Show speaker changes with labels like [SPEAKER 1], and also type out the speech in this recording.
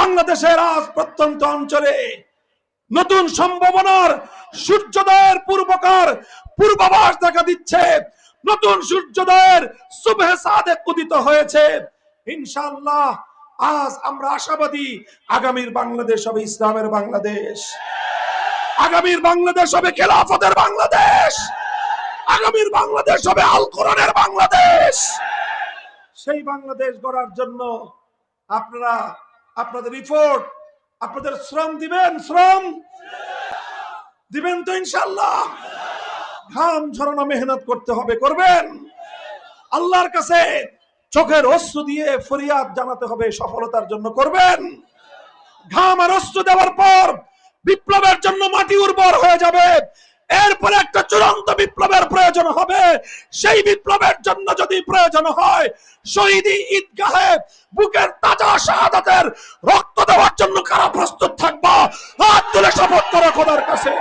[SPEAKER 1] বাংলাদেশের আজ প্রত্যন্ত অঞ্চলে নতুন সম্ভাবনার সূর্যোদয়ের পূর্বাভাস দেখা দিচ্ছে। নতুন সূর্যোদয়ের সুবহে সাদেক উদিত হয়েছে। ইনশাআল্লাহ আজ আমরা আশাবাদী, আগামীর বাংলাদেশ হবে ইসলামের বাংলাদেশ, আগামীর বাংলাদেশ হবে খেলাফতের বাংলাদেশ, আগামীর বাংলাদেশ হবে আল কোরআনের বাংলাদেশ। সেই বাংলাদেশ গড়ার জন্য আপনারা আপনাদের রিপোর্ট, আপনাদের শ্রম দিবেন তো ইনশাআল্লাহ? ঘাম ঝরানো মেহনত করতে হবে, করবেন? আল্লাহর কাছে চোখের অশ্রু দিয়ে ফরিয়াদ জানাতে হবে সফলতার জন্য, করবেন? ঘাম আর অশ্রু দেওয়ার পর বিপ্লবের জন্য মাটি উর্বর হয়ে যাবে। এরপরে একটা চূড়ান্ত বিপ্লবের প্রয়োজন হবে। সেই বিপ্লবের জন্য যদি প্রয়োজন হয় শহীদি ঈদগাহে বুকের তাজা শাহাদাতের রক্ত দেওয়ার জন্য কারা প্রস্তুত থাকবা? হাত তুলে শপথ করো খোদার কাছে।